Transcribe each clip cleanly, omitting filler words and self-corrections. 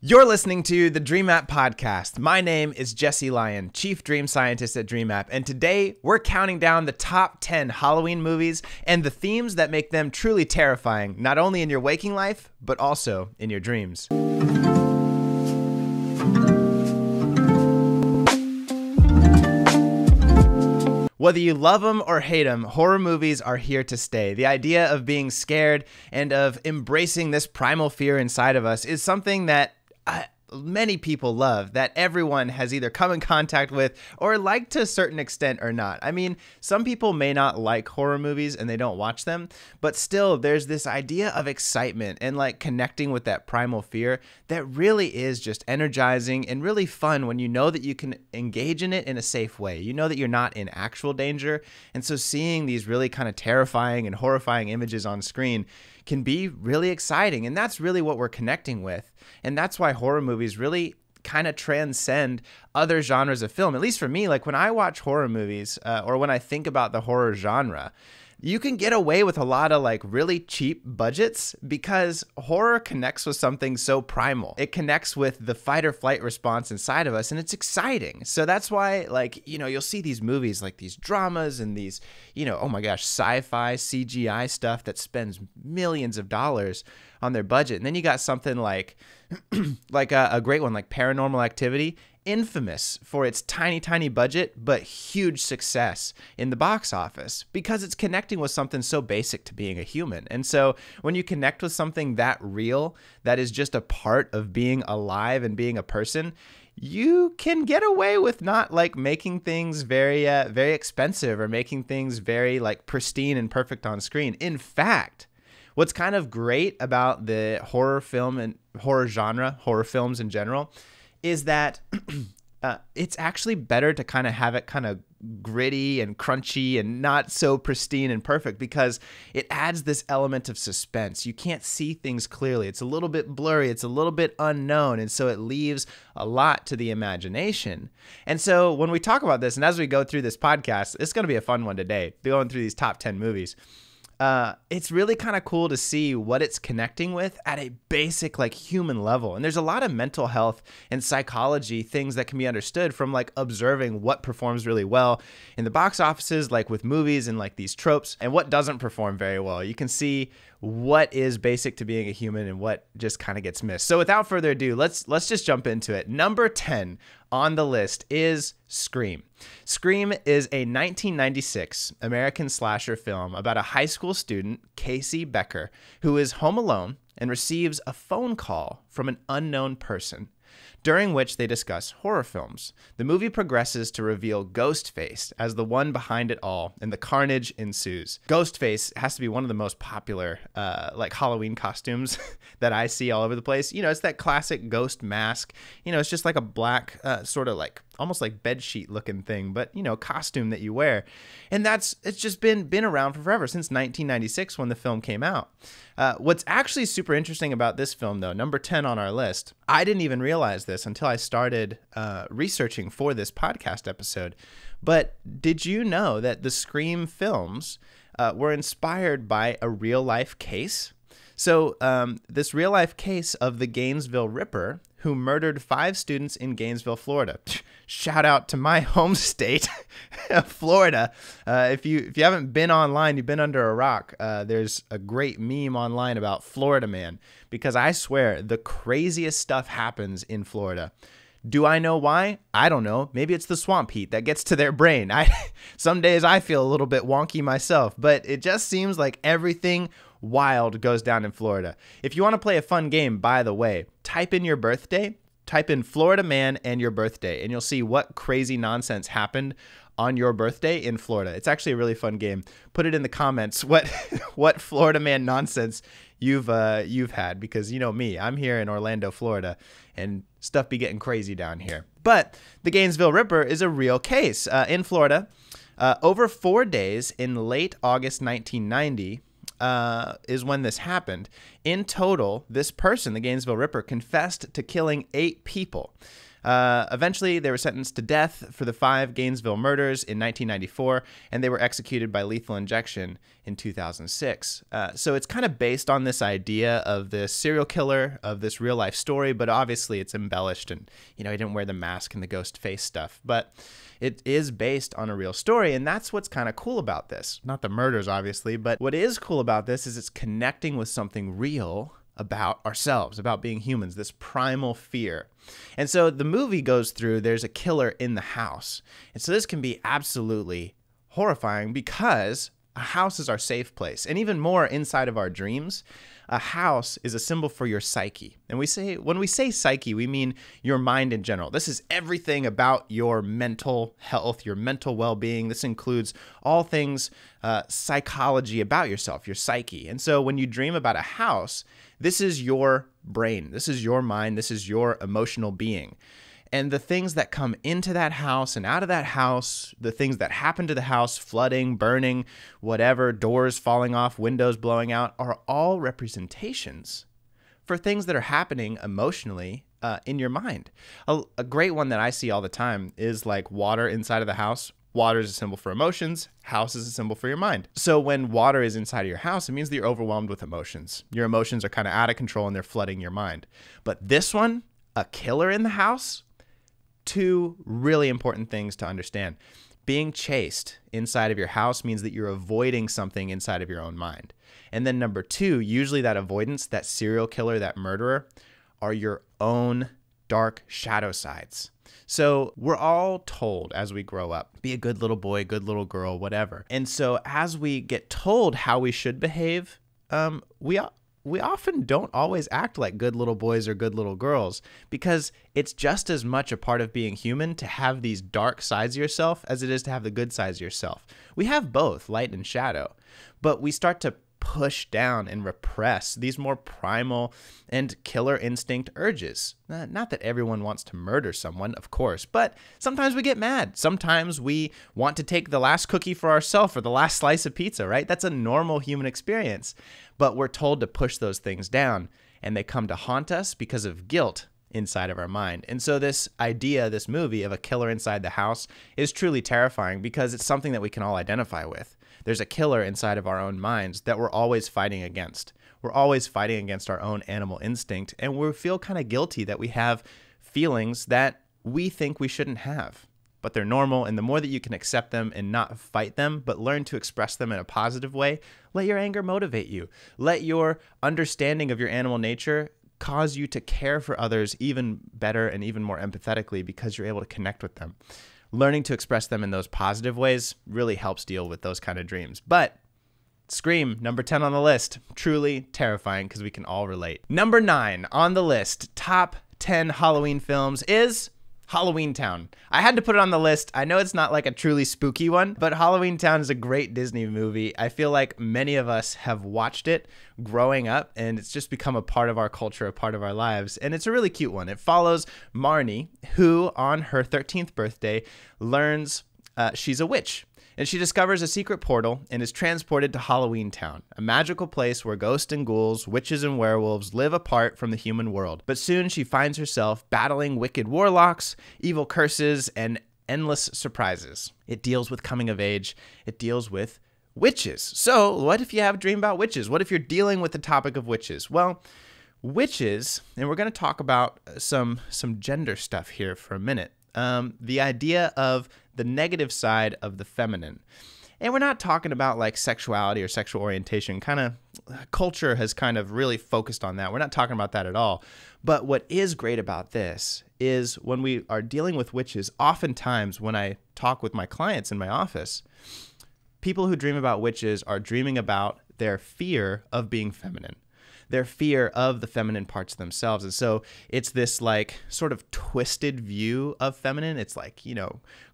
You're listening to the DreamApp Podcast. My name is Jesse Lyon, Chief Dream Scientist at DreamApp, and today we're counting down the top 10 Halloween movies and the themes that make them truly terrifying, not only in your waking life, but also in your dreams. Whether you love them or hate them, horror movies are here to stay. The idea of being scared and of embracing this primal fear inside of us is something that many people love, that everyone has either come in contact with or liked to a certain extent or not. I mean, some people may not like horror movies and they don't watch them, but still there's this idea of excitement and like connecting with that primal fear that really is just energizing and really fun when you know that you can engage in it in a safe way. You know that you're not in actual danger. And so seeing these really kind of terrifying and horrifying images on screen can be really exciting. And that's really what we're connecting with. And that's why horror movies really kind of transcend other genres of film. At least for me, like when I watch horror movies or when I think about the horror genre, you can get away with a lot of like really cheap budgets because horror connects with something so primal. It connects with the fight or flight response inside of us, and it's exciting. So that's why, like, you know, you'll see these movies like these dramas and these, you know, oh my gosh, sci-fi CGI stuff that spends millions of dollars on their budget. And then you got something like like a great one like Paranormal Activity, infamous for its tiny budget but huge success in the box office because it's connecting with something so basic to being a human. And so when you connect with something that real, that is just a part of being alive and being a person, you can get away with not like making things very expensive or making things very like pristine and perfect on screen. In fact, what's kind of great about the horror film and horror genre, horror films in general, is that it's actually better to kind of have it kind of gritty and crunchy and not so pristine and perfect because it adds this element of suspense. You can't see things clearly. It's a little bit blurry. It's a little bit unknown. And so it leaves a lot to the imagination. And so when we talk about this, and as we go through this podcast, it's going to be a fun one today, going through these top 10 movies. It's really kind of cool to see what it's connecting with at a basic like human level. And there's a lot of mental health and psychology things that can be understood from like observing what performs really well in the box offices, like with movies and like these tropes, and what doesn't perform very well. You can see what is basic to being a human and what just kind of gets missed. So without further ado, let's just jump into it. Number 10 on the list is Scream. Scream is a 1996 American slasher film about a high school student, Casey Becker, who is home alone and receives a phone call from an unknown person, during which they discuss horror films. The movie progresses to reveal Ghostface as the one behind it all, and the carnage ensues. Ghostface has to be one of the most popular like Halloween costumes that I see all over the place. You know, it's that classic ghost mask. You know, it's just like a black sort of like almost like bedsheet looking thing, but you know, costume that you wear. And it's just been around for forever, since 1996 when the film came out. What's actually super interesting about this film though, number 10 on our list, I didn't even realize this until I started researching for this podcast episode, but did you know that the Scream films were inspired by a real life case? So this real life case of the Gainesville Ripper, who murdered 5 students in Gainesville, Florida. Shout out to my home state, Florida. If you haven't been online, you've been under a rock. There's a great meme online about Florida Man, because I swear the craziest stuff happens in Florida. Do I know why? I don't know. Maybe it's the swamp heat that gets to their brain. Some days I feel a little bit wonky myself, but it just seems like everything wild goes down in Florida. If you want to play a fun game, by the way, type in your birthday, type in Florida Man and your birthday, and you'll see what crazy nonsense happened on your birthday in Florida. It's actually a really fun game. Put it in the comments what Florida Man nonsense you've had, because you know me, I'm here in Orlando, Florida, and stuff be getting crazy down here. But the Gainesville Ripper is a real case in Florida. Over 4 days in late August 1990 is when this happened. In total, this person, the Gainesville Ripper, confessed to killing 8 people. Eventually, they were sentenced to death for the 5 Gainesville murders in 1994, and they were executed by lethal injection in 2006. So it's kind of based on this idea of this serial killer, of this real life story, but obviously it's embellished, and he didn't wear the mask and the ghost face stuff. But it is based on a real story, and that's what's kind of cool about this. Not the murders, obviously, but what is cool about this is it's connecting with something real about ourselves, about being humans, this primal fear. And so the movie goes through, there's a killer in the house. And so this can be absolutely horrifying because a house is our safe place. And even more inside of our dreams, a house is a symbol for your psyche. And when we say psyche, we mean your mind in general. This is everything about your mental health, your mental well-being. This includes all things psychology about yourself, your psyche. And so when you dream about a house, this is your brain. This is your mind. This is your emotional being. And the things that come into that house and out of that house, the things that happen to the house, flooding, burning, whatever, doors falling off, windows blowing out, are all representations for things that are happening emotionally in your mind. A great one that I see all the time is like water inside of the house. Water is a symbol for emotions. House is a symbol for your mind. So when water is inside of your house, it means that you're overwhelmed with emotions. Your emotions are kind of out of control and they're flooding your mind. But this one, a killer in the house, 2 really important things to understand. Being chased inside of your house means that you're avoiding something inside of your own mind. And then number 2, usually that avoidance, that serial killer, that murderer, are your own dark shadow sides. So we're all told as we grow up, be a good little boy, good little girl, whatever. And so as we get told how we should behave, we often don't always act like good little boys or good little girls, because it's just as much a part of being human to have these dark sides of yourself as it is to have the good sides of yourself. We have both, light and shadow, but we start to push down and repress these more primal and killer instinct urges. Not that everyone wants to murder someone, of course, but sometimes we get mad. Sometimes we want to take the last cookie for ourselves or the last slice of pizza, right? That's a normal human experience, but we're told to push those things down, and they come to haunt us because of guilt inside of our mind. And so this idea, this movie of a killer inside the house is truly terrifying because it's something that we can all identify with. There's a killer inside of our own minds that we're always fighting against. We're always fighting against our own animal instinct, and we feel kind of guilty that we have feelings that we think we shouldn't have. But they're normal, and the more that you can accept them and not fight them, but learn to express them in a positive way, let your anger motivate you. Let your understanding of your animal nature cause you to care for others even better and even more empathetically because you're able to connect with them. Learning to express them in those positive ways really helps deal with those kind of dreams. But Scream, number 10 on the list, truly terrifying because we can all relate. Number 9 on the list, top 10 Halloween films, is Halloween Town. I had to put it on the list. I know it's not like a truly spooky one, but Halloween Town is a great Disney movie. I feel like many of us have watched it growing up, and it's just become a part of our culture, a part of our lives. And it's a really cute one. It follows Marnie, who on her 13th birthday learns she's a witch. And she discovers a secret portal and is transported to Halloween Town, a magical place where ghosts and ghouls, witches and werewolves live apart from the human world. But soon she finds herself battling wicked warlocks, evil curses, and endless surprises. It deals with coming of age. It deals with witches. So what if you have a dream about witches? What if you're dealing with the topic of witches? Well, witches, and we're going to talk about some gender stuff here for a minute. The idea of the negative side of the feminine. And we're not talking about like sexuality or sexual orientation. Culture has kind of really focused on that. We're not talking about that at all. But what is great about this is when we are dealing with witches, oftentimes when I talk with my clients in my office, people who dream about witches are dreaming about their fear of being feminine, their fear of the feminine parts of themselves. And so it's this like sort of twisted view of feminine. It's like,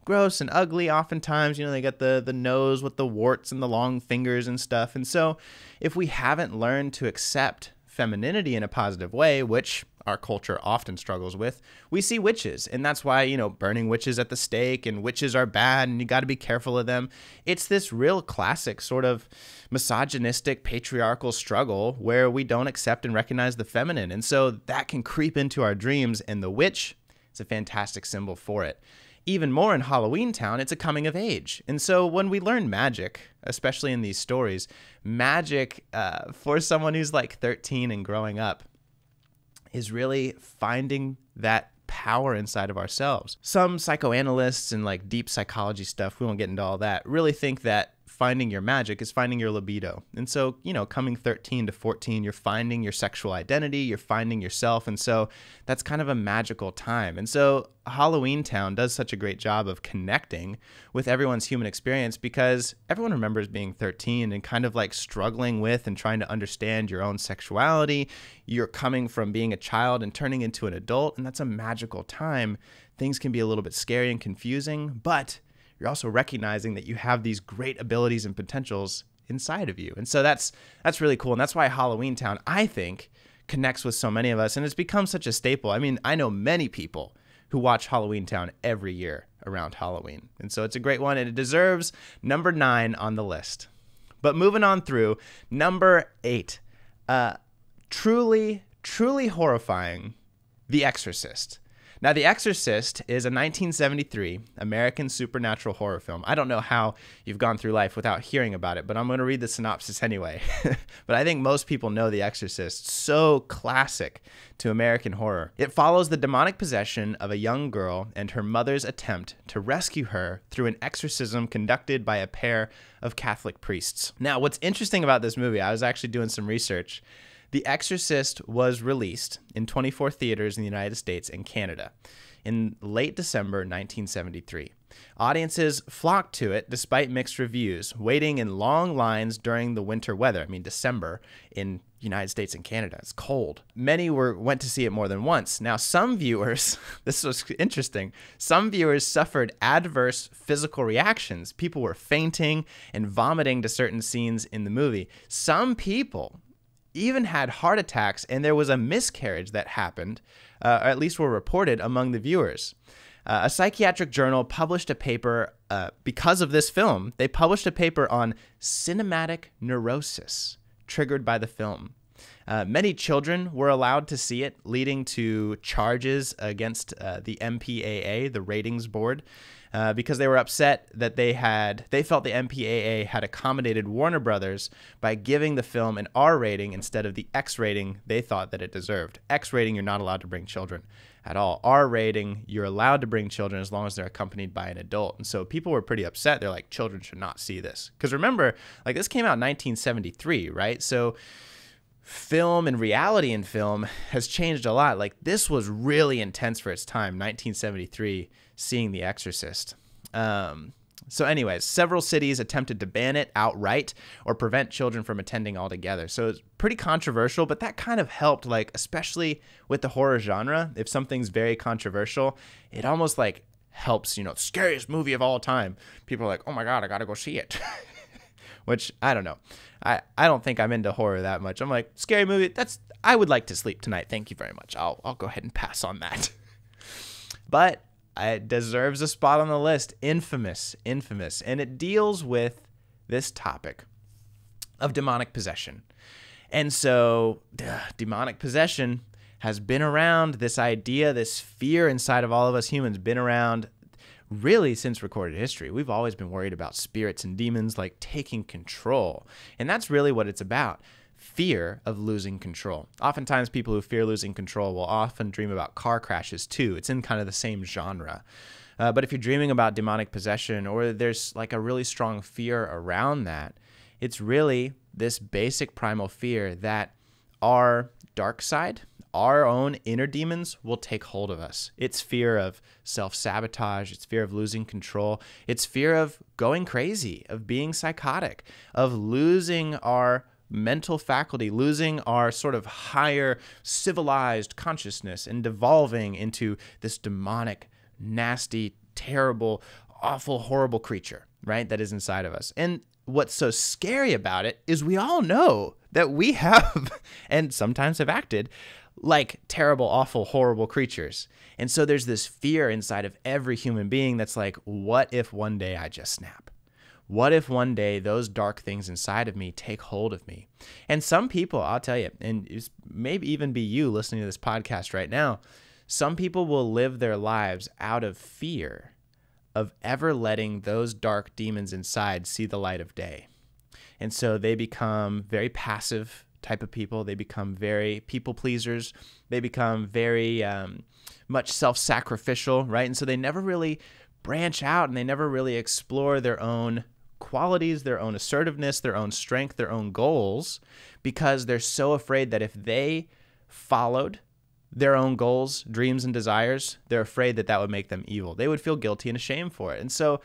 gross and ugly oftentimes. They got the nose with the warts and the long fingers and stuff. And so if we haven't learned to accept femininity in a positive way, which our culture often struggles with, we see witches. And that's why, burning witches at the stake, and witches are bad and you got to be careful of them. It's this real classic sort of misogynistic patriarchal struggle where we don't accept and recognize the feminine. And so that can creep into our dreams, and the witch, It's a fantastic symbol for it. Even more in Halloween Town, it's a coming of age. And so when we learn magic, especially in these stories, magic for someone who's like 13 and growing up is really finding that power inside of ourselves. Some psychoanalysts and like deep psychology stuff, we won't get into all that, really think that finding your magic is finding your libido. And so, coming 13 to 14, you're finding your sexual identity, you're finding yourself. And so that's kind of a magical time. And so Halloween Town does such a great job of connecting with everyone's human experience because everyone remembers being 13 and kind of like struggling with and trying to understand your own sexuality. You're coming from being a child and turning into an adult, and that's a magical time. Things can be a little bit scary and confusing, but you're also recognizing that you have these great abilities and potentials inside of you. And so that's really cool. And that's why Halloween Town, I think, connects with so many of us. And it's become such a staple. I mean, I know many people who watch Halloween Town every year around Halloween. And so it's a great one, and it deserves number 9 on the list. But moving on through, number 8, truly horrifying, The Exorcist. Now, The Exorcist is a 1973 American supernatural horror film. I don't know how you've gone through life without hearing about it, but I'm going to read the synopsis anyway. But I think most people know The Exorcist. So classic to American horror. It follows the demonic possession of a young girl and her mother's attempt to rescue her through an exorcism conducted by a pair of Catholic priests. Now, what's interesting about this movie, I was actually doing some research. The Exorcist was released in 24 theaters in the United States and Canada in late December 1973. Audiences flocked to it despite mixed reviews, waiting in long lines during the winter weather. I mean, December in United States and Canada, it's cold. Many went to see it more than once. Now, some viewers, this was interesting, some viewers suffered adverse physical reactions. People were fainting and vomiting to certain scenes in the movie. Some people even had heart attacks, and there was a miscarriage that happened, or at least were reported among the viewers. A psychiatric journal published a paper because of this film. They published a paper on cinematic neurosis triggered by the film. Many children were allowed to see it, leading to charges against the MPAA, the ratings board, because they were upset that they felt the MPAA had accommodated Warner Brothers by giving the film an R rating instead of the X rating they thought that it deserved. X rating, you're not allowed to bring children at all. R rating, you're allowed to bring children as long as they're accompanied by an adult. And so people were pretty upset. They're like, children should not see this. Because remember, like, this came out in 1973, right? So film and reality in film has changed a lot. Like, this was really intense for its time, 1973, seeing The Exorcist. So anyways, several cities attempted to ban it outright or prevent children from attending altogether. So it's pretty controversial, but that kind of helped, like, especially with the horror genre. If something's very controversial, it almost like helps, scariest movie of all time. People are like, oh my God, I got to go see it. Which, I don't know. I don't think I'm into horror that much. I'm like, scary movie, I would like to sleep tonight. Thank you very much. I'll go ahead and pass on that. But it deserves a spot on the list. Infamous. And it deals with this topic of demonic possession. And so, demonic possession has been around. This idea, this fear inside of all of us humans, been around really since recorded history. We've always been worried about spirits and demons like taking control. And that's really what it's about. Fear of losing control. Oftentimes people who fear losing control will often dream about car crashes too. It's in kind of the same genre. But if you're dreaming about demonic possession, or there's like a really strong fear around that, it's really this basic primal fear that our dark side, our own inner demons, will take hold of us. It's fear of self-sabotage. It's fear of losing control. It's fear of going crazy, of being psychotic, of losing our mental faculty, losing our sort of higher civilized consciousness and devolving into this demonic, nasty, terrible, awful, horrible creature, right, that is inside of us. And what's so scary about it is we all know that we have and sometimes have acted like terrible, awful, horrible creatures. And so there's this fear inside of every human being that's like, what if one day I just snap? What if one day those dark things inside of me take hold of me? And some people, I'll tell you, and it's maybe even be you listening to this podcast right now, Some people will live their lives out of fear of ever letting those dark demons inside see the light of day. And so they become very passive type of people. They become very people pleasers. They become very much self-sacrificial, right? And so they never really branch out, and they never really explore their own qualities, their own assertiveness, their own strength, their own goals, because they're so afraid that if they followed their own goals, dreams, and desires, they're afraid that that would make them evil. They would feel guilty and ashamed for it. And so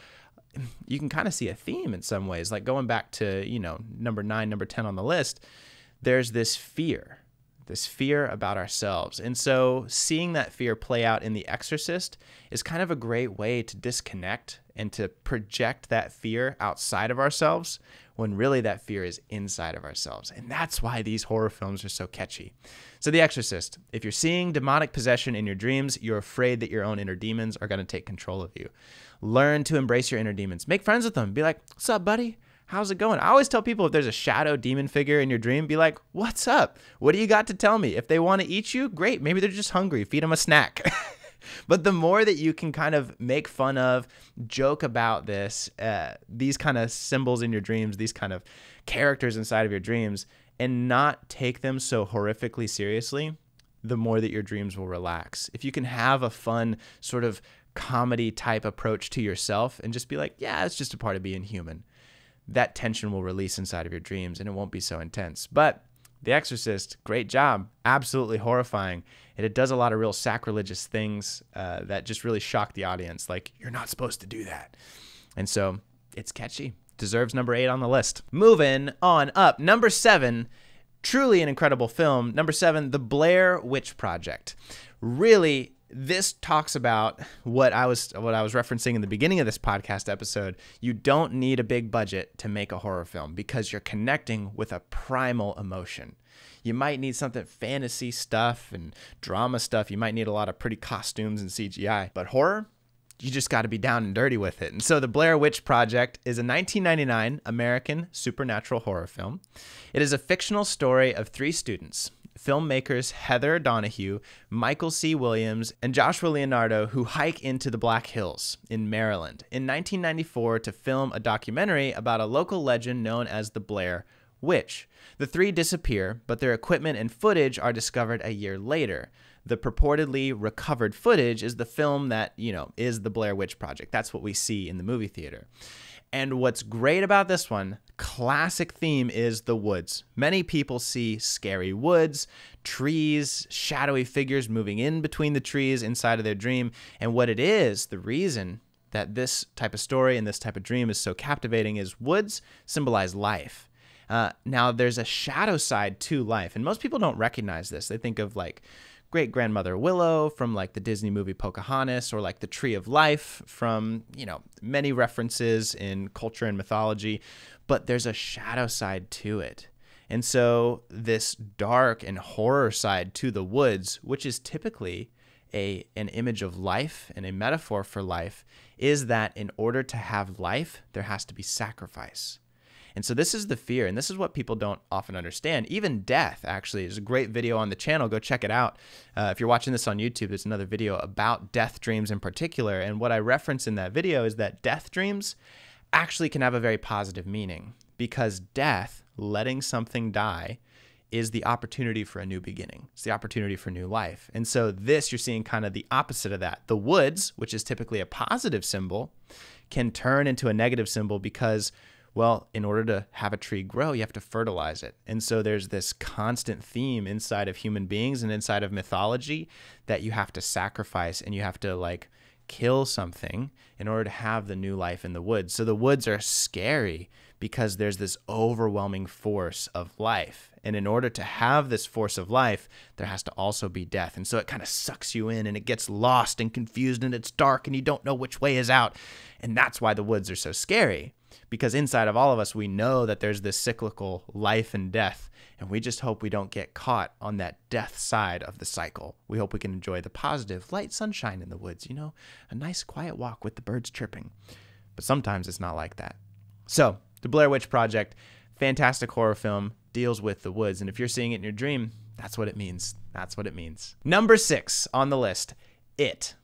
you can kind of see a theme in some ways, like going back to, number 9, number 10 on the list, there's this fear about ourselves. And so seeing that fear play out in The Exorcist is kind of a great way to disconnect and to project that fear outside of ourselves when really that fear is inside of ourselves. And that's why these horror films are so catchy. So The Exorcist, if you're seeing demonic possession in your dreams, you're afraid that your own inner demons are going to take control of you. Learn to embrace your inner demons. Make friends with them. Be like, what's up, buddy? How's it going? I always tell people if there's a shadow demon figure in your dream, be like, what's up? What do you got to tell me? If they want to eat you, great. Maybe they're just hungry. Feed them a snack. But the more that you can kind of make fun of, joke about these kind of symbols in your dreams, these kind of characters inside of your dreams, and not take them so horrifically seriously, the more that your dreams will relax. If you can have a fun sort of comedy type approach to yourself and just be like, yeah, it's just a part of being human, that tension will release inside of your dreams and it won't be so intense. But The Exorcist, great job. Absolutely horrifying. And it does a lot of real sacrilegious things that just really shock the audience. Like, you're not supposed to do that. And so it's catchy. Deserves number 8 on the list. Moving on up. Number 7, truly an incredible film. Number 7, The Blair Witch Project. Really, this talks about what I was referencing in the beginning of this podcast episode. You don't need a big budget to make a horror film because you're connecting with a primal emotion. You might need something fantasy stuff and drama stuff. You might need a lot of pretty costumes and CGI. But horror, you just got to be down and dirty with it. And so The Blair Witch Project is a 1999 American supernatural horror film. It is a fictional story of 3 students, filmmakers Heather Donahue, Michael C. Williams, and Joshua Leonardo, who hike into the Black Hills in Maryland in 1994 to film a documentary about a local legend known as the Blair Witch. The 3 disappear, but their equipment and footage are discovered a year later. The purportedly recovered footage is the film that, is the Blair Witch Project. That's what we see in the movie theater. And what's great about this one, classic theme, is the woods. Many people see scary woods, trees, shadowy figures moving in between the trees inside of their dream. And what it is, the reason that this type of story and this type of dream is so captivating is woods symbolize life. Now, there's a shadow side to life, and most people don't recognize this. They think of like great-grandmother Willow from like the Disney movie Pocahontas, or like the Tree of Life from, many references in culture and mythology, but there's a shadow side to it. And so this dark and horror side to the woods, which is typically an image of life and a metaphor for life, is that in order to have life, there has to be sacrifice. And so this is the fear, and this is what people don't often understand. Even death, actually, is a great video on the channel. Go check it out. If you're watching this on YouTube, there's another video about death dreams in particular. And what I reference in that video is that death dreams actually can have a very positive meaning, because death, letting something die, is the opportunity for a new beginning. It's the opportunity for new life. And so this, you're seeing kind of the opposite of that. The woods, which is typically a positive symbol, can turn into a negative symbol because, well, in order to have a tree grow, you have to fertilize it. And so there's this constant theme inside of human beings and inside of mythology that you have to sacrifice and you have to kill something in order to have the new life in the woods. So the woods are scary because there's this overwhelming force of life. And in order to have this force of life, there has to also be death. And so it kind of sucks you in and it gets lost and confused and it's dark and you don't know which way is out. And that's why the woods are so scary. Because inside of all of us, we know that there's this cyclical life and death, and we just hope we don't get caught on that death side of the cycle. We hope we can enjoy the positive light sunshine in the woods, a nice quiet walk with the birds chirping. But sometimes it's not like that. So, The Blair Witch Project, fantastic horror film, deals with the woods. And if you're seeing it in your dream, That's what it means. That's what it means. Number 6 on the list, It.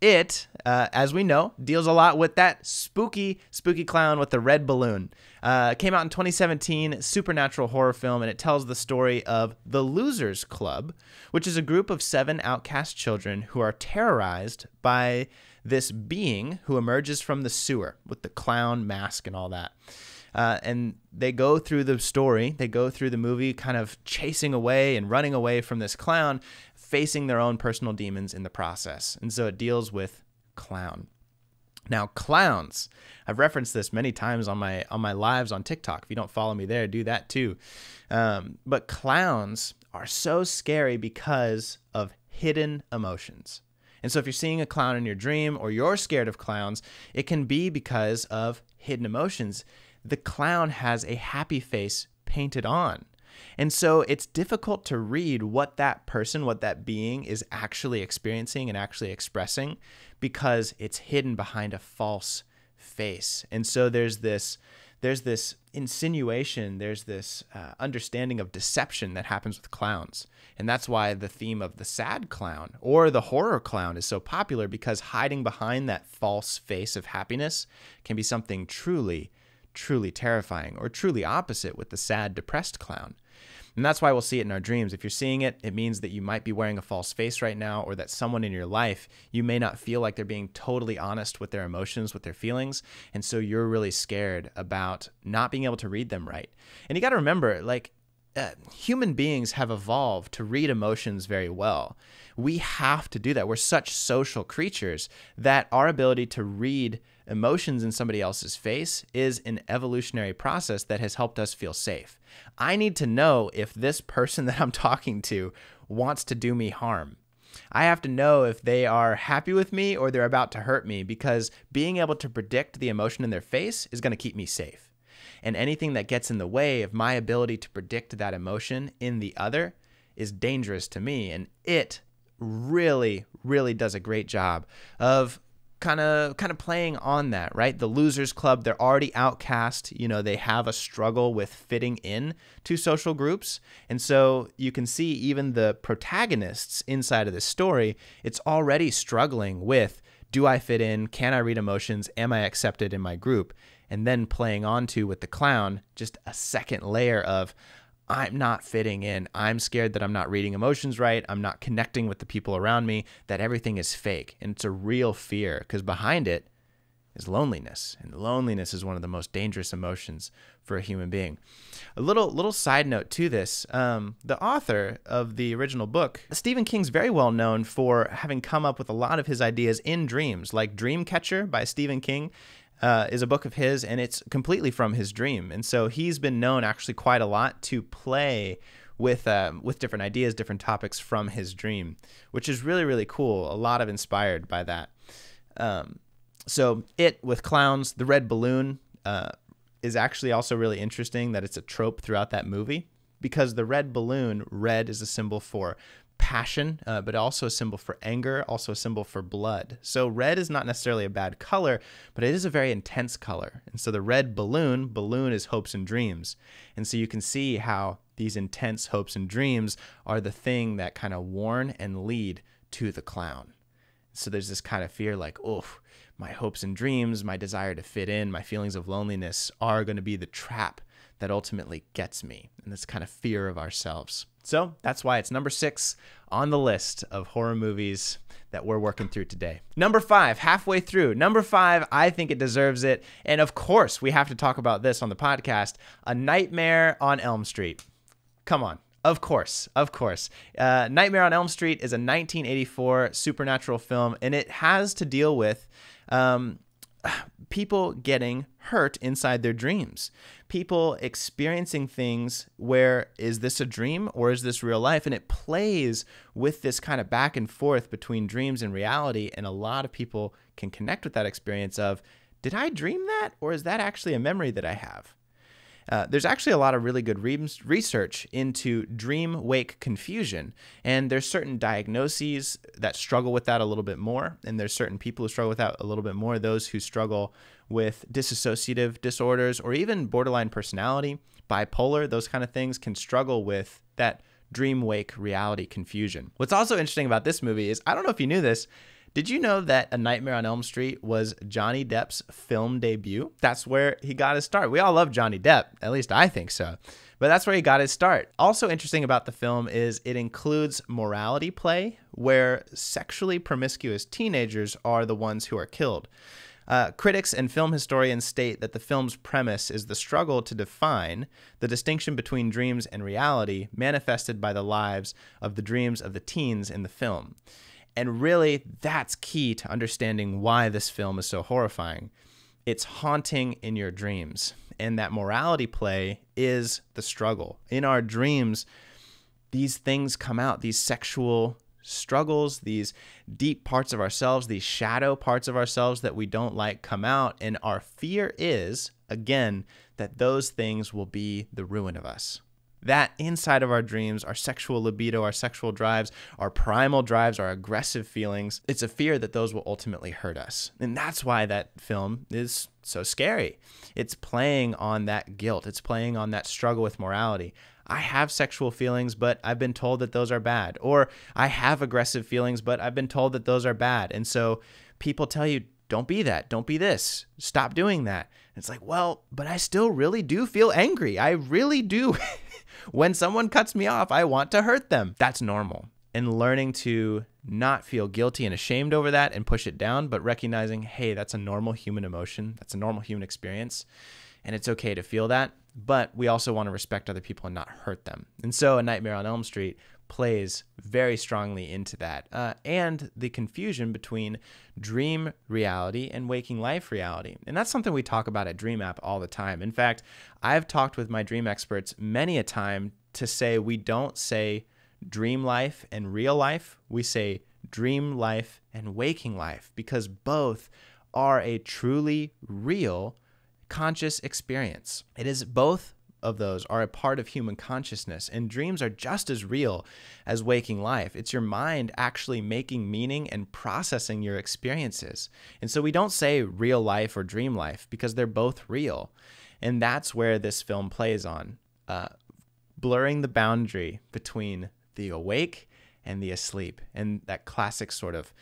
It, as we know, deals a lot with that spooky clown with the red balloon. Came out in 2017, supernatural horror film, and it tells the story of the Losers Club, which is a group of 7 outcast children who are terrorized by this being who emerges from the sewer with the clown mask and all that. And they go through the story, they go through the movie kind of chasing away and running away from this clown, facing their own personal demons in the process. And so it deals with clown. Now, clowns, I've referenced this many times on my lives on TikTok. If you don't follow me there, do that too. But clowns are so scary because of hidden emotions. And so if you're seeing a clown in your dream or you're scared of clowns, it can be because of hidden emotions. The clown has a happy face painted on. And so it's difficult to read what that person, what that being is actually experiencing and actually expressing because it's hidden behind a false face. And so there's this insinuation, there's this understanding of deception that happens with clowns. And that's why the theme of the sad clown or the horror clown is so popular, because hiding behind that false face of happiness can be something truly terrifying, or truly opposite with the sad, depressed clown. And that's why we'll see it in our dreams. If you're seeing it, it means that you might be wearing a false face right now, or that someone in your life, you may not feel like they're being totally honest with their emotions, with their feelings. And so you're really scared about not being able to read them right. And you got to remember, human beings have evolved to read emotions very well. We have to do that. We're such social creatures that our ability to read emotions in somebody else's face is an evolutionary process that has helped us feel safe. I need to know if this person that I'm talking to wants to do me harm. I have to know if they are happy with me or they're about to hurt me, because being able to predict the emotion in their face is going to keep me safe. And anything that gets in the way of my ability to predict that emotion in the other is dangerous to me. And it really does a great job of kind of playing on that, right? The Losers Club, they're already outcast. They have a struggle with fitting in to social groups. And so you can see even the protagonists inside of this story, it's already struggling with, do I fit in? Can I read emotions? Am I accepted in my group? And then playing onto with the clown, just a second layer of, I'm not fitting in. I'm scared that I'm not reading emotions right. I'm not connecting with the people around me, that everything is fake. And it's a real fear, because behind it is loneliness. And loneliness is one of the most dangerous emotions for a human being. A little side note to this, the author of the original book, Stephen King's very well known for having come up with a lot of his ideas in dreams, like Dreamcatcher by Stephen King. Is a book of his, and it's completely from his dream. And so he's been known actually quite a lot to play with different ideas, different topics from his dream, which is really cool. A lot of inspired by that. So It with clowns, the red balloon is actually also really interesting that it's a trope throughout that movie, because the red balloon, red is a symbol for passion, but also a symbol for anger, also a symbol for blood. So red is not necessarily a bad color, but it is a very intense color. And so the red balloon is hopes and dreams. And so you can see how these intense hopes and dreams are the thing that kind of warn and lead to the clown. So there's this kind of fear like, oh, my hopes and dreams, my desire to fit in, my feelings of loneliness are going to be the trap that ultimately gets me, and this kind of fear of ourselves. So that's why it's number 6 on the list of horror movies that we're working through today. Number 5, halfway through. Number 5, I think it deserves it. And of course, we have to talk about this on the podcast, A Nightmare on Elm Street. Come on. Of course. Nightmare on Elm Street is a 1984 supernatural film, and it has to deal with people getting hurt inside their dreams, people experiencing things where, is this a dream or is this real life? And it plays with this kind of back and forth between dreams and reality. And a lot of people can connect with that experience of, did I dream that, or is that actually a memory that I have? There's actually a lot of really good research into dream-wake confusion, and there's certain diagnoses that struggle with that a little bit more, and there's certain people who struggle with that a little bit more, those who struggle with dissociative disorders or even borderline personality, bipolar, those kind of things can struggle with that dream-wake reality confusion. What's also interesting about this movie is, I don't know if you knew this, did you know that A Nightmare on Elm Street was Johnny Depp's film debut? That's where he got his start. We all love Johnny Depp, at least I think so. But that's where he got his start. Also interesting about the film is it includes morality play, where sexually promiscuous teenagers are the ones who are killed. Critics and film historians state that the film's premise is the struggle to define the distinction between dreams and reality manifested by the lives of the dreams of the teens in the film. And really, that's key to understanding why this film is so horrifying. It's haunting in your dreams. And that morality play is the struggle. In our dreams, these things come out, these sexual struggles, these deep parts of ourselves, these shadow parts of ourselves that we don't like come out. And our fear is, again, that those things will be the ruin of us. That inside of our dreams, our sexual libido, our sexual drives, our primal drives, our aggressive feelings, it's a fear that those will ultimately hurt us. And that's why that film is so scary. It's playing on that guilt. It's playing on that struggle with morality. I have sexual feelings, but I've been told that those are bad. Or I have aggressive feelings, but I've been told that those are bad. And so people tell you, don't be that, don't be this, stop doing that. And it's like, well, but I still really do feel angry. I really do. When someone cuts me off, I want to hurt them. That's normal. And learning to not feel guilty and ashamed over that and push it down, but recognizing, hey, that's a normal human emotion. That's a normal human experience. And it's okay to feel that. But we also want to respect other people and not hurt them. And so A Nightmare on Elm Street plays very strongly into that, and the confusion between dream reality and waking life reality. And that's something we talk about at Dream App all the time. In fact, I've talked with my dream experts many a time to say we don't say dream life and real life. We say dream life and waking life, because both are a truly real conscious experience. It is both of those are a part of human consciousness, and dreams are just as real as waking life. It's your mind actually making meaning and processing your experiences. And so we don't say real life or dream life, because they're both real. And that's where this film plays on, blurring the boundary between the awake and the asleep. And that classic sort of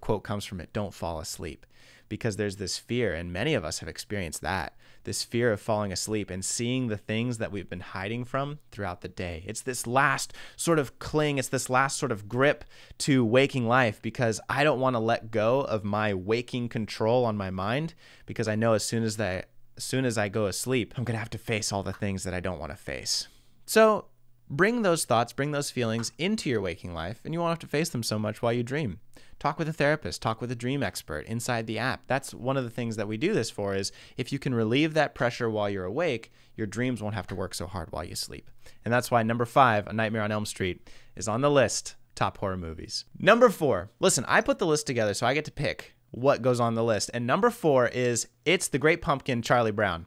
quote comes from it, don't fall asleep. Because there's this fear, and many of us have experienced that, this fear of falling asleep and seeing the things that we've been hiding from throughout the day. It's this last sort of cling, it's this last sort of grip to waking life, because I don't want to let go of my waking control on my mind, because I know as soon as I go asleep, I'm going to have to face all the things that I don't want to face. So bring those thoughts, bring those feelings into your waking life, and you won't have to face them so much while you dream. Talk with a therapist, talk with a dream expert inside the app. That's one of the things that we do this for, is if you can relieve that pressure while you're awake, your dreams won't have to work so hard while you sleep. And that's why number 5, A Nightmare on Elm Street, is on the list, top horror movies. Number 4, listen, I put the list together so I get to pick what goes on the list. And number 4 is It's the Great Pumpkin, Charlie Brown.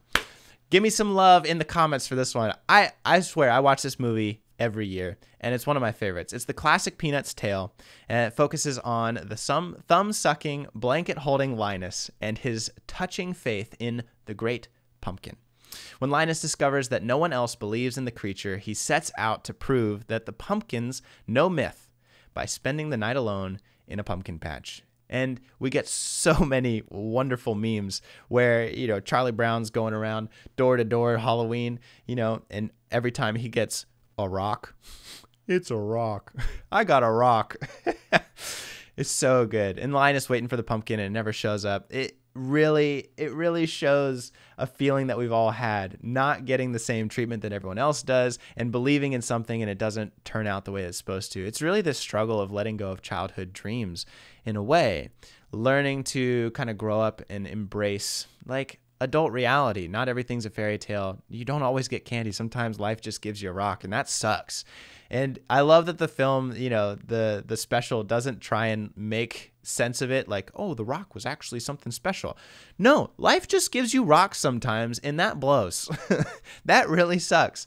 Give me some love in the comments for this one. I swear, I watch this movie every year, and it's one of my favorites. It's the classic Peanuts tale, and it focuses on the thumb-sucking, blanket-holding Linus and his touching faith in the Great Pumpkin. When Linus discovers that no one else believes in the creature, he sets out to prove that the pumpkin's no myth by spending the night alone in a pumpkin patch. And we get so many wonderful memes where, Charlie Brown's going around door to door Halloween, and every time he gets a rock, it's a rock. I got a rock. It's so good. And Linus waiting for the pumpkin and it never shows up. It really shows a feeling that we've all had, not getting the same treatment that everyone else does and believing in something and it doesn't turn out the way it's supposed to. It's really this struggle of letting go of childhood dreams in a way, learning to kind of grow up and embrace like adult reality. Not everything's a fairy tale. You don't always get candy. Sometimes life just gives you a rock, and that sucks. And I love that the film, the special doesn't try and make sense of it like, oh, the rock was actually something special. No, life just gives you rocks sometimes, and that blows. That really sucks.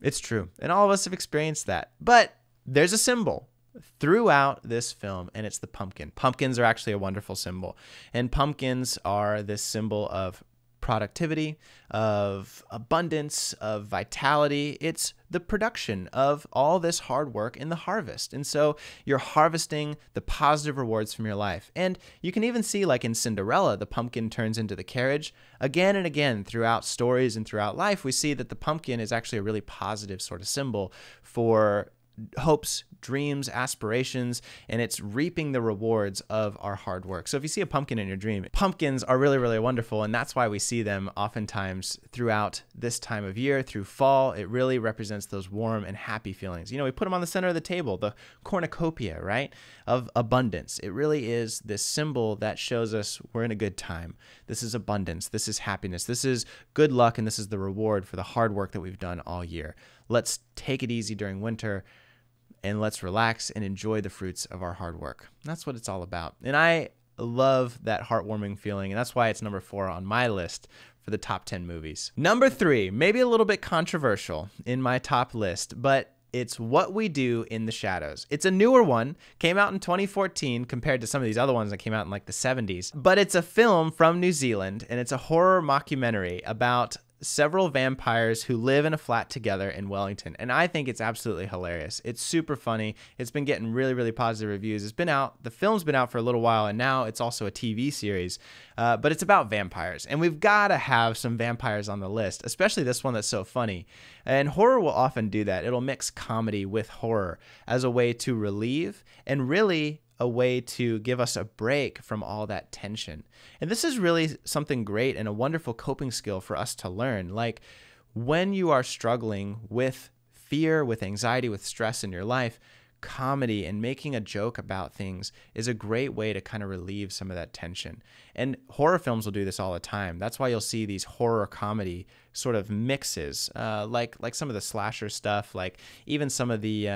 It's true. And all of us have experienced that. But there's a symbol throughout this film, and it's the pumpkin. Pumpkins are actually a wonderful symbol. And pumpkins are this symbol of productivity, of abundance, of vitality. It's the production of all this hard work in the harvest. And so you're harvesting the positive rewards from your life. And you can even see, like in Cinderella, the pumpkin turns into the carriage. Again and again throughout stories and throughout life, we see that the pumpkin is actually a really positive sort of symbol for hopes, dreams, aspirations, and it's reaping the rewards of our hard work. So if you see a pumpkin in your dream, pumpkins are really, really wonderful, and that's why we see them oftentimes throughout this time of year, through fall. It really represents those warm and happy feelings. You know, we put them on the center of the table, the cornucopia, right, of abundance. It really is this symbol that shows us we're in a good time. This is abundance. This is happiness. This is good luck, and this is the reward for the hard work that we've done all year. Let's take it easy during winter, and let's relax and enjoy the fruits of our hard work. That's what it's all about. And I love that heartwarming feeling, and that's why it's number 4 on my list for the top 10 movies. Number 3, maybe a little bit controversial in my top list, but it's What We Do in the Shadows. It's a newer one, came out in 2014 compared to some of these other ones that came out in like the 70s. But it's a film from New Zealand, and it's a horror mockumentary about several vampires who live in a flat together in Wellington. And I think it's absolutely hilarious. It's super funny. It's been getting really, really positive reviews. It's been out, the film's been out for a little while, and now it's also a TV series. But it's about vampires. And we've got to have some vampires on the list, especially this one that's so funny. And horror will often do that. It'll mix comedy with horror as a way to relieve and really a way to give us a break from all that tension. And this is really something great and a wonderful coping skill for us to learn. Like when you are struggling with fear, with anxiety, with stress in your life, comedy and making a joke about things is a great way to kind of relieve some of that tension. And horror films will do this all the time. That's why you'll see these horror comedy sort of mixes, like some of the slasher stuff, like even some of the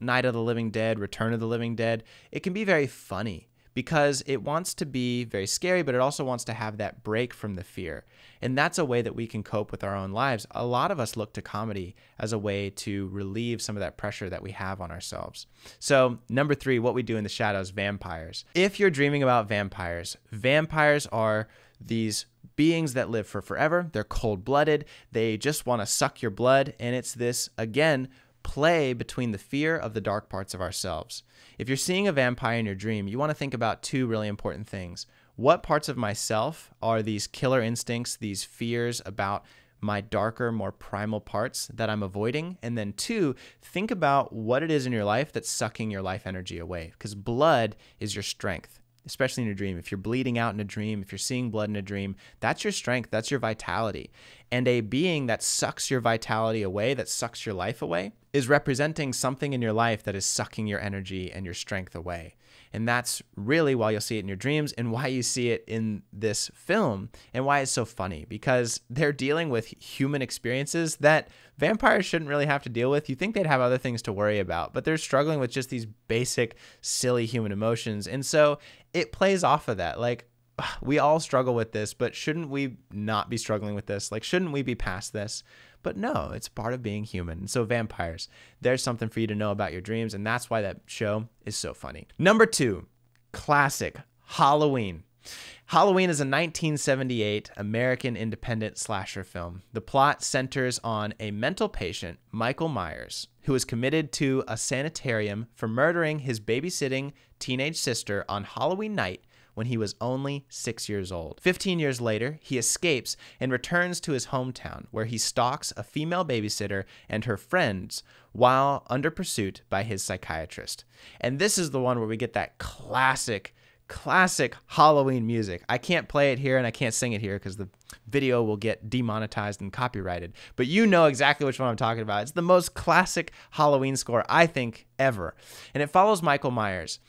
Night of the Living Dead, Return of the Living Dead. It can be very funny because it wants to be very scary, but it also wants to have that break from the fear. And that's a way that we can cope with our own lives. A lot of us look to comedy as a way to relieve some of that pressure that we have on ourselves. So number 3, What We Do in the Shadows, vampires. If you're dreaming about vampires, vampires are these beings that live for forever. They're cold-blooded. They just want to suck your blood. And it's this, again, play between the fear of the dark parts of ourselves. If you're seeing a vampire in your dream, you want to think about 2 really important things. What parts of myself are these killer instincts, these fears about my darker, more primal parts that I'm avoiding? And then 2, think about what it is in your life that's sucking your life energy away, because blood is your strength. Especially in your dream. If you're bleeding out in a dream, if you're seeing blood in a dream, that's your strength, that's your vitality. And a being that sucks your vitality away, that sucks your life away, is representing something in your life that is sucking your energy and your strength away. And that's really why you'll see it in your dreams and why you see it in this film and why it's so funny, because they're dealing with human experiences that vampires shouldn't really have to deal with. You think they'd have other things to worry about, but they're struggling with just these basic, silly human emotions. And so it plays off of that. Like, we all struggle with this, but shouldn't we not be struggling with this? Like, shouldn't we be past this? But no, it's part of being human. So vampires, there's something for you to know about your dreams, and that's why that show is so funny. Number 2, classic, Halloween. Halloween is a 1978 American independent slasher film. The plot centers on a mental patient, Michael Myers, who is committed to a sanitarium for murdering his babysitting teenage sister on Halloween night when he was only 6 years old. 15 years later, he escapes and returns to his hometown, where he stalks a female babysitter and her friends while under pursuit by his psychiatrist. And this is the one where we get that classic Halloween music. I can't play it here and I can't sing it here because the video will get demonetized and copyrighted. But you know exactly which one I'm talking about. It's the most classic Halloween score, I think, ever. And it follows Michael Myers.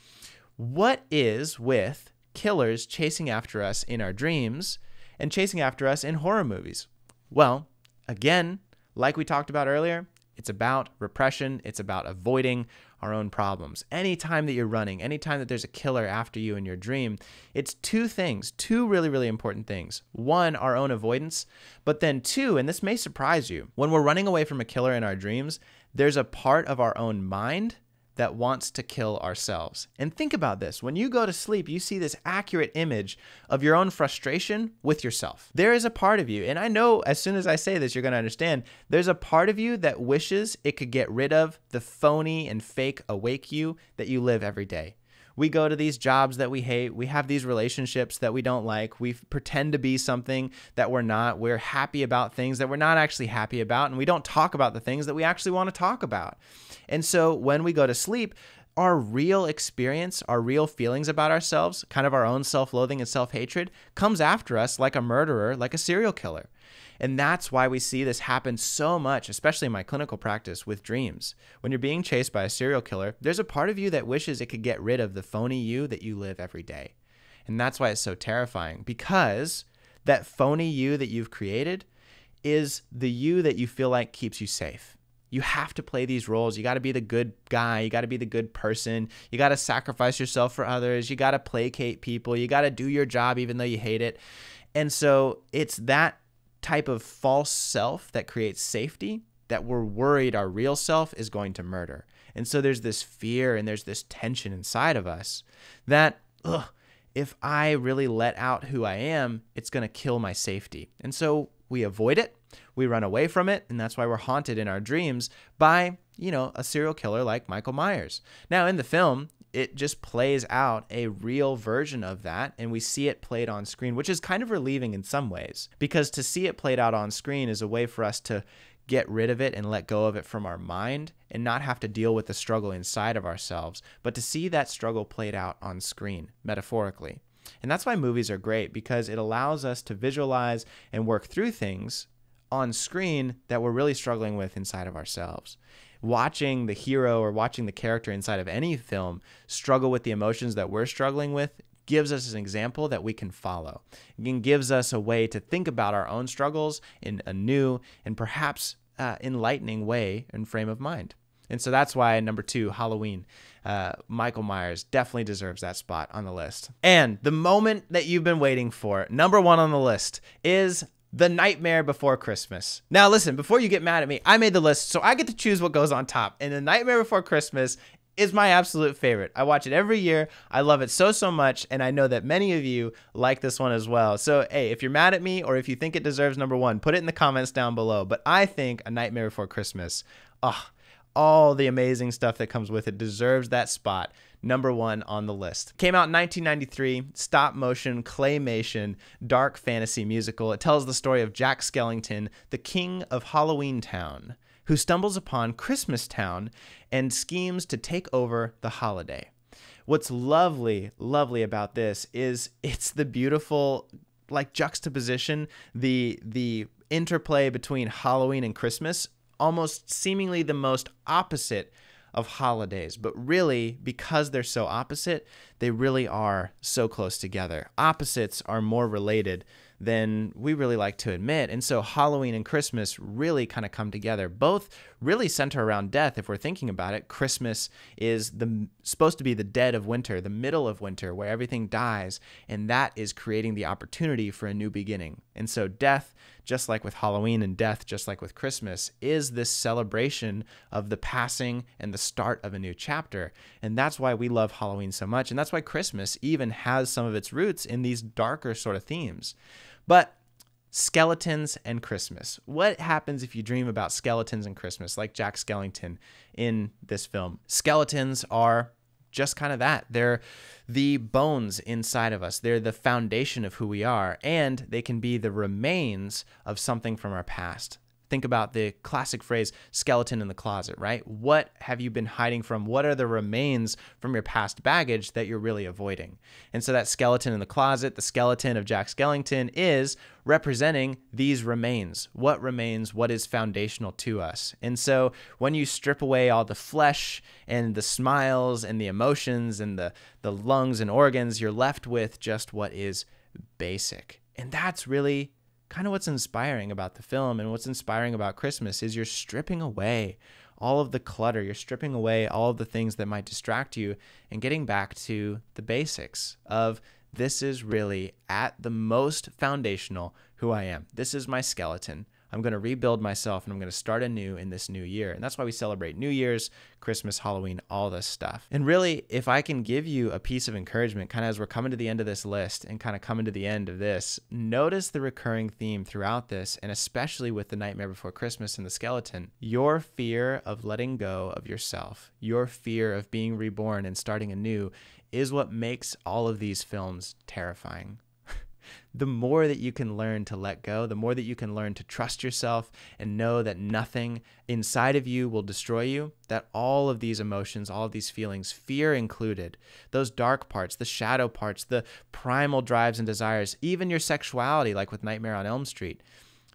What is with killers chasing after us in our dreams and chasing after us in horror movies? Well, again, like we talked about earlier, it's about repression. It's about avoiding our own problems. Anytime that you're running, anytime that there's a killer after you in your dream, it's 2 things, 2 really, really important things. 1, our own avoidance, but then 2, and this may surprise you, when we're running away from a killer in our dreams, there's a part of our own mind that wants to kill ourselves. And think about this. When you go to sleep, you see this accurate image of your own frustration with yourself. There is a part of you, and I know as soon as I say this, you're going to understand, there's a part of you that wishes it could get rid of the phony and fake awake you that you live every day. We go to these jobs that we hate. We have these relationships that we don't like. We pretend to be something that we're not. We're happy about things that we're not actually happy about. And we don't talk about the things that we actually want to talk about. And so when we go to sleep, our real experience, our real feelings about ourselves, kind of our own self-loathing and self-hatred, comes after us like a murderer, like a serial killer. And that's why we see this happen so much, especially in my clinical practice with dreams. When you're being chased by a serial killer, there's a part of you that wishes it could get rid of the phony you that you live every day. And that's why it's so terrifying, because that phony you that you've created is the you that you feel like keeps you safe. You have to play these roles. You got to be the good guy. You got to be the good person. You got to sacrifice yourself for others. You got to placate people. You got to do your job even though you hate it. And so it's that type of false self that creates safety that we're worried our real self is going to murder. And so there's this fear and there's this tension inside of us that, if I really let out who I am, it's going to kill my safety. And so we avoid it, we run away from it, and that's why we're haunted in our dreams by, a serial killer like Michael Myers. Now, in the film, it just plays out a real version of that, and we see it played on screen, which is kind of relieving in some ways, because to see it played out on screen is a way for us to get rid of it and let go of it from our mind and not have to deal with the struggle inside of ourselves, but to see that struggle played out on screen, metaphorically. And that's why movies are great, because it allows us to visualize and work through things on screen that we're really struggling with inside of ourselves. Watching the hero or watching the character inside of any film struggle with the emotions that we're struggling with gives us an example that we can follow. It gives us a way to think about our own struggles in a new and perhaps enlightening way and frame of mind. And so that's why number 2, Halloween, Michael Myers definitely deserves that spot on the list. And the moment that you've been waiting for, number 1 on the list, is The Nightmare Before Christmas. Now listen, before you get mad at me, I made the list, so I get to choose what goes on top. And The Nightmare Before Christmas is my absolute favorite. I watch it every year. I love it so much, and I know that many of you like this one as well. So hey, if you're mad at me or if you think it deserves number 1, put it in the comments down below. But I think A Nightmare Before Christmas, all the amazing stuff that comes with it deserves that spot. Number 1 on the list. Came out in 1993, stop motion, claymation, dark fantasy musical. It tells the story of Jack Skellington, the king of Halloween Town, who stumbles upon Christmas Town and schemes to take over the holiday. What's lovely about this is it's the beautiful juxtaposition, the interplay between Halloween and Christmas, almost seemingly the most opposite of holidays, but really, because they're so opposite, they really are so close together. Opposites are more related than we really like to admit. And so Halloween and Christmas really kind of come together. Both really center around death. If we're thinking about it, Christmas is supposed to be the dead of winter, the middle of winter, where everything dies, and that is creating the opportunity for a new beginning. And so death, just like with Halloween, and death, just like with Christmas, is this celebration of the passing and the start of a new chapter. And that's why we love Halloween so much. And that's why Christmas even has some of its roots in these darker sort of themes. But skeletons and Christmas. What happens if you dream about skeletons and Christmas, like Jack Skellington in this film? Skeletons are just kind of that. They're the bones inside of us. They're the foundation of who we are, and they can be the remains of something from our past. Think about the classic phrase, skeleton in the closet, right? What have you been hiding from? What are the remains from your past baggage that you're really avoiding? And so that skeleton in the closet, the skeleton of Jack Skellington, is representing these remains. What remains? What is foundational to us? And so when you strip away all the flesh and the smiles and the emotions and the lungs and organs, you're left with just what is basic. And that's really kind of what's inspiring about the film, and what's inspiring about Christmas is you're stripping away all of the clutter. You're stripping away all of the things that might distract you and getting back to the basics of this is really at the most foundational who I am. This is my skeleton. I'm going to rebuild myself and I'm going to start anew in this new year. And that's why we celebrate New Year's, Christmas, Halloween, all this stuff. And really, if I can give you a piece of encouragement, kind of as we're coming to the end of this list and kind of coming to the end of this, notice the recurring theme throughout this, and especially with The Nightmare Before Christmas and the skeleton. Your fear of letting go of yourself, your fear of being reborn and starting anew is what makes all of these films terrifying. The more that you can learn to let go, the more that you can learn to trust yourself and know that nothing inside of you will destroy you, that all of these emotions, all of these feelings, fear included, those dark parts, the shadow parts, the primal drives and desires, even your sexuality, like with Nightmare on Elm Street,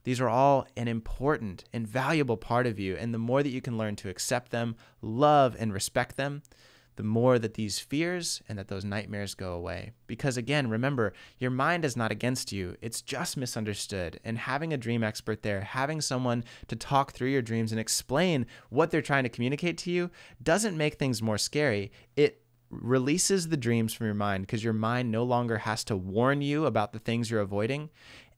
these are all an important and valuable part of you. And the more that you can learn to accept them, love and respect them, the more that these fears and that those nightmares go away. Because again, remember, your mind is not against you. It's just misunderstood. And having a dream expert there, having someone to talk through your dreams and explain what they're trying to communicate to you doesn't make things more scary. It releases the dreams from your mind because your mind no longer has to warn you about the things you're avoiding.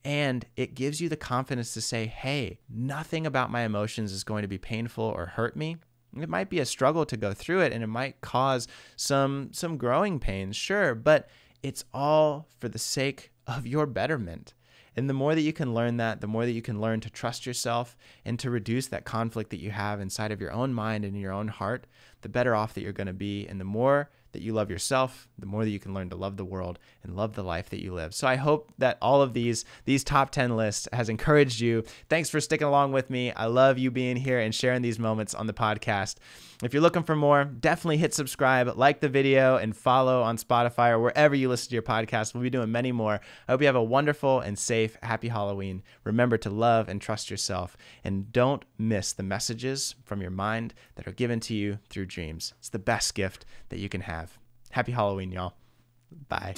And it gives you the confidence to say, hey, nothing about my emotions is going to be painful or hurt me. It might be a struggle to go through it, and it might cause some growing pains, sure, but it's all for the sake of your betterment. And the more that you can learn that, the more that you can learn to trust yourself and to reduce that conflict that you have inside of your own mind and in your own heart, the better off that you're going to be. And the more that you love yourself, the more that you can learn to love the world and love the life that you live. So I hope that all of these top 10 lists has encouraged you. Thanks for sticking along with me. I love you being here and sharing these moments on the podcast. If you're looking for more, definitely hit subscribe, like the video, and follow on Spotify or wherever you listen to your podcast. We'll be doing many more. I hope you have a wonderful and safe, happy Halloween. Remember to love and trust yourself, and don't miss the messages from your mind that are given to you through dreams. It's the best gift that you can have. Happy Halloween, y'all. Bye.